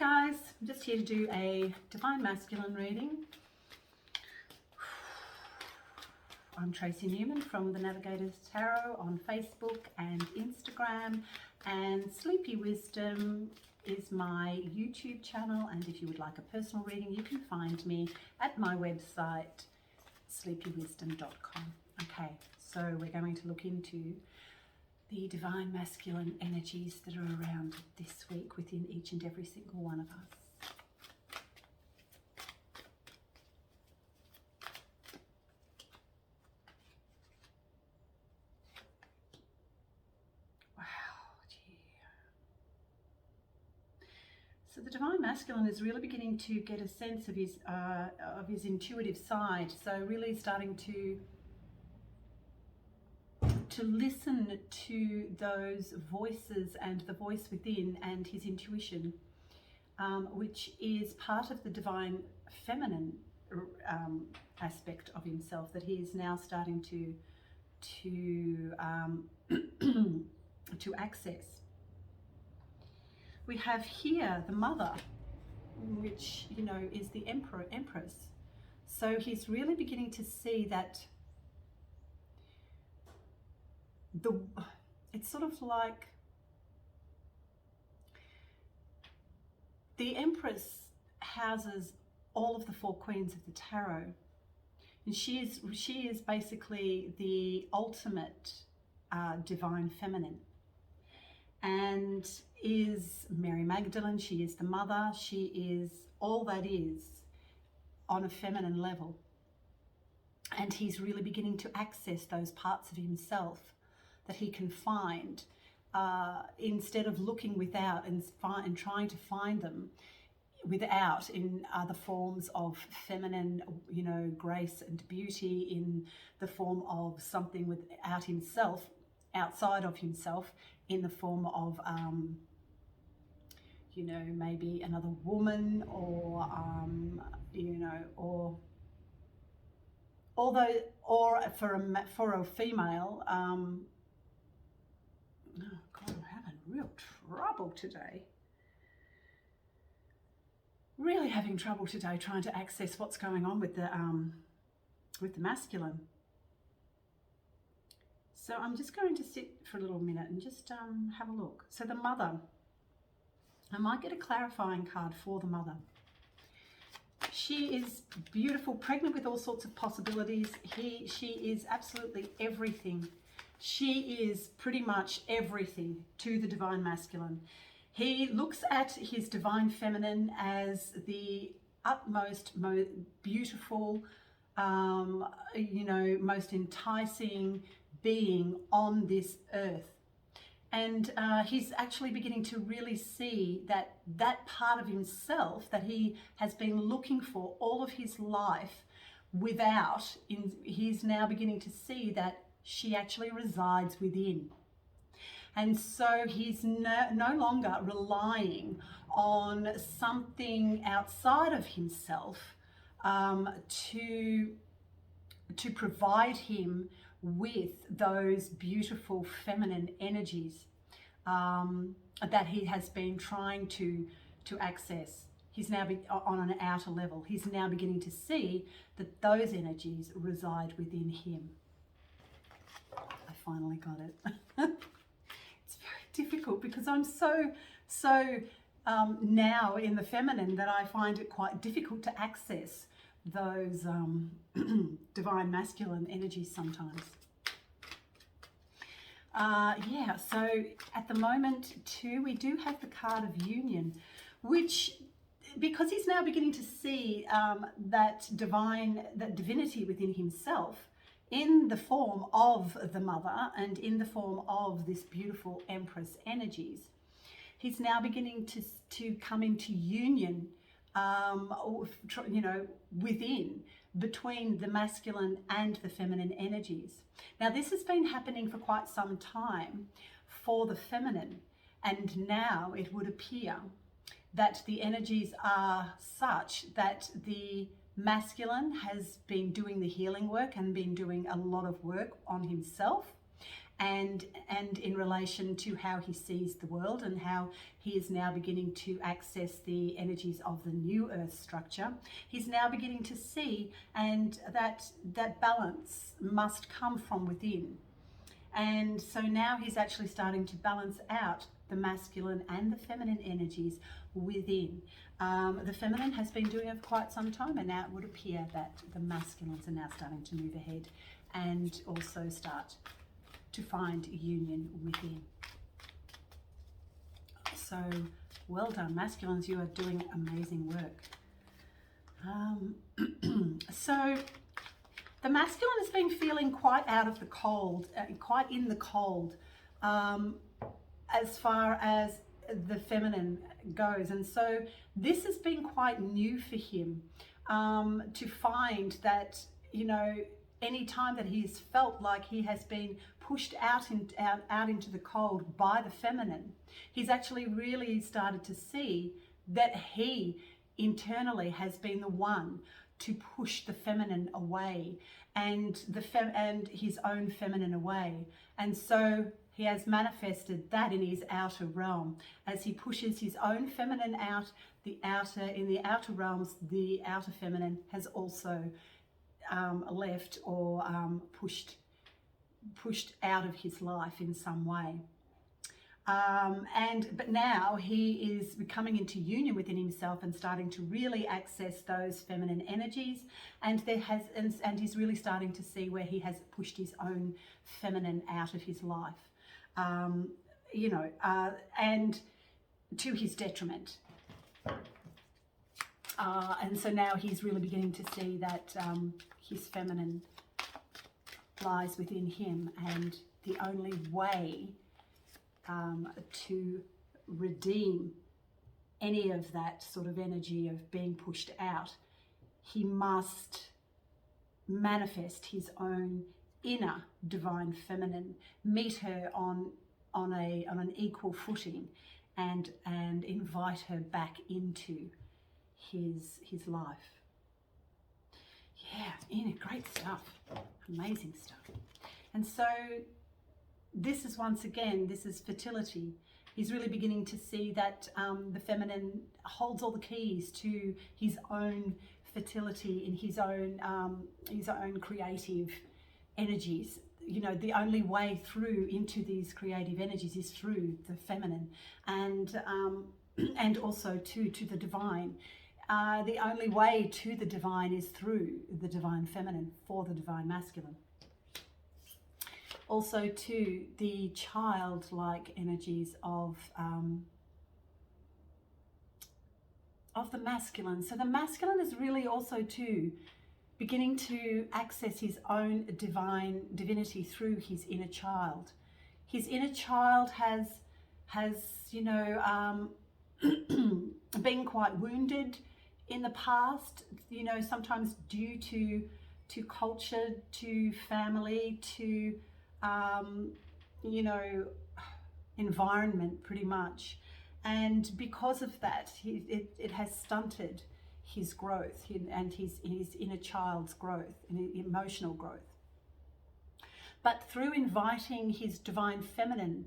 Hi guys, I'm just here to do a Divine Masculine reading. I'm Tracy Newman from the Navigators Tarot on Facebook and Instagram, and Sleepy Wisdom is my YouTube channel, and if you would like a personal reading you can find me at my website sleepywisdom.com. Okay, so we're going to look into the divine masculine energies that are around this week within each and every single one of us. Wow, gee. So the divine masculine is really beginning to get a sense of his intuitive side. So really starting to listen to those voices and the voice within and his intuition, which is part of the divine feminine aspect of himself that he is now starting to access. We have here the mother, which is the empress. So he's really beginning to see that it's sort of like the Empress houses all of the four queens of the tarot, and she is basically the ultimate divine feminine, and is Mary Magdalene. She is the mother. She is all that is on a feminine level, and he's really beginning to access those parts of himself that he can find, instead of looking without and trying to find them without in other forms of feminine, grace and beauty, in the form of something without himself, outside of himself, in the form of, maybe another woman, or, or for a female. Oh God, I'm having real trouble today. Really having trouble today trying to access what's going on with the masculine. So I'm just going to sit for a little minute and just have a look. So the mother, I might get a clarifying card for the mother. She is beautiful, pregnant with all sorts of possibilities. She is absolutely everything. She is pretty much everything to the divine masculine. He looks at his divine feminine as the utmost, most beautiful, most enticing being on this earth. And he's actually beginning to really see that part of himself that he has been looking for all of his life without, he's now beginning to see that she actually resides within. And so he's no longer relying on something outside of himself to provide him with those beautiful feminine energies that he has been trying to access. He's now on an outer level. He's now beginning to see that those energies reside within him. I finally got it. It's very difficult because I'm so now in the feminine that I find it quite difficult to access those divine masculine energies sometimes. So at the moment too, we do have the card of union, which, because he's now beginning to see that divinity within himself in the form of the mother and in the form of this beautiful empress energies, he's now beginning to come into union, within, between the masculine and the feminine energies. Now this has been happening for quite some time for the feminine, and now it would appear that the energies are such that the masculine has been doing the healing work and been doing a lot of work on himself, and in relation to how he sees the world and how he is now beginning to access the energies of the new earth structure. He's now beginning to see and that balance must come from within. And so now he's actually starting to balance out the masculine and the feminine energies within. The feminine has been doing it for quite some time, and now it would appear that the masculines are now starting to move ahead and also start to find union within. So well done, masculines, you are doing amazing work. So the masculine has been feeling quite out of the cold, quite in the cold, as far as the feminine goes. And so this has been quite new for him, to find that, you know, any time that he's felt like he has been pushed out into the cold by the feminine, he's actually really started to see that he internally has been the one to push the feminine away and his own feminine away. And so he has manifested that in his outer realm as he pushes his own feminine out. In the outer realms, the outer feminine has also left or pushed out of his life in some way. But now he is coming into union within himself and starting to really access those feminine energies, and he's really starting to see where he has pushed his own feminine out of his life, and to his detriment. And so now he's really beginning to see that his feminine lies within him, and the only way to redeem any of that sort of energy of being pushed out, he must manifest his own inner divine feminine, meet her on an equal footing, and invite her back into his life. Yeah, great stuff, amazing stuff. And so this is, once again, this is fertility. He's really beginning to see that the feminine holds all the keys to his own fertility in his own creative energies. You know, the only way through into these creative energies is through the feminine, and also to the divine. The only way to the divine is through the divine feminine for the divine masculine. Also to the childlike energies of the masculine. So the masculine is really also too beginning to access his own divinity through his inner child. His inner child has been quite wounded in the past, sometimes due to culture, to family, to environment, pretty much. And because of that, it has stunted his growth and his inner child's growth and emotional growth. But through inviting his divine feminine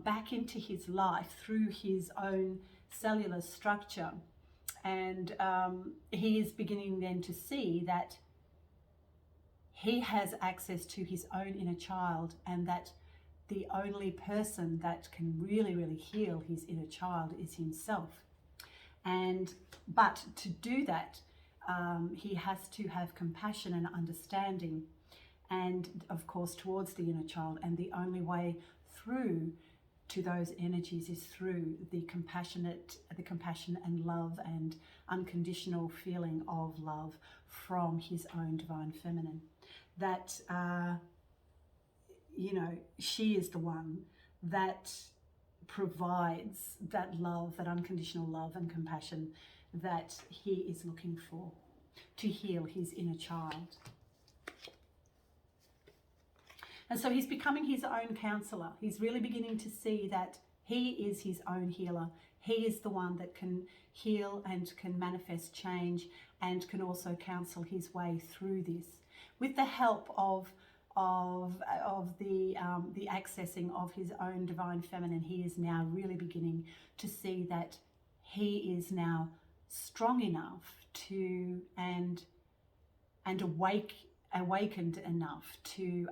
back into his life through his own cellular structure, and he is beginning then to see that he has access to his own inner child, and that the only person that can really, really heal his inner child is himself. But to do that, he has to have compassion and understanding, and of course towards the inner child. And the only way through to those energies is through the compassion and love and unconditional feeling of love from his own divine feminine. That she is the one that provides that love, that unconditional love and compassion that he is looking for to heal his inner child. And so he's becoming his own counselor. He's really beginning to see that he is his own healer. He is the one that can heal and can manifest change and can also counsel his way through this with the help of the accessing of his own divine feminine. He is now really beginning to see that he is now strong enough to and awakened enough to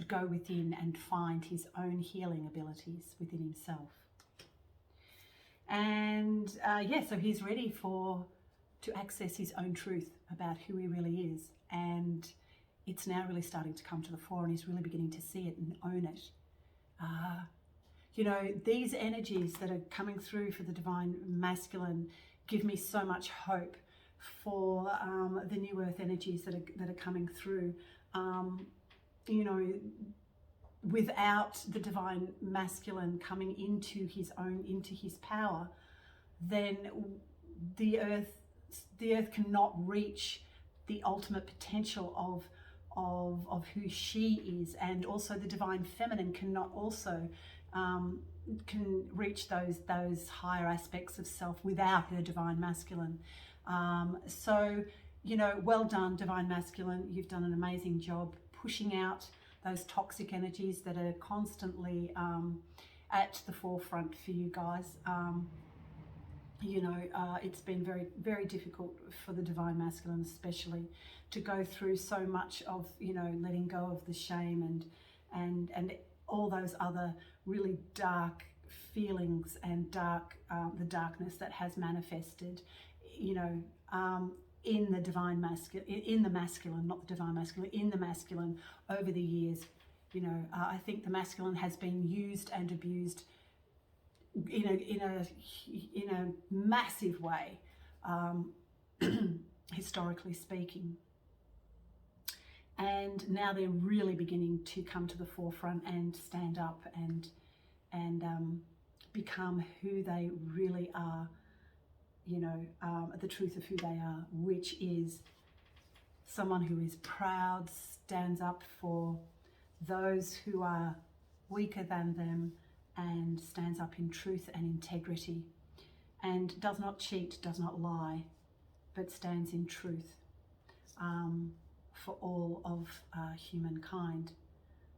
go within and find his own healing abilities within himself. And so he's ready to access his own truth about who he really is, and it's now really starting to come to the fore, and he's really beginning to see it and own it. These energies that are coming through for the divine masculine give me so much hope for the new earth energies that are coming through. Without the divine masculine coming into his power, then the earth cannot reach the ultimate potential of who she is, and also the divine feminine cannot also can reach those higher aspects of self without her divine masculine. Well done, divine masculine. You've done an amazing job pushing out those toxic energies that are constantly at the forefront for you guys. It's been very, very difficult for the divine masculine especially to go through so much of, letting go of the shame and all those other really dark feelings and the darkness that has manifested, in the divine masculine, in the masculine, not the divine masculine, in the masculine over the years. I think the masculine has been used and abused in a massive way, historically speaking. And now they're really beginning to come to the forefront and stand up and become who they really are, the truth of who they are, which is someone who is proud, stands up for those who are weaker than them, and stands up in truth and integrity, and does not cheat, does not lie, but stands in truth for all of humankind.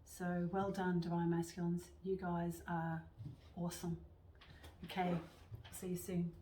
So well done, divine masculines. You guys are awesome. Okay, see you soon.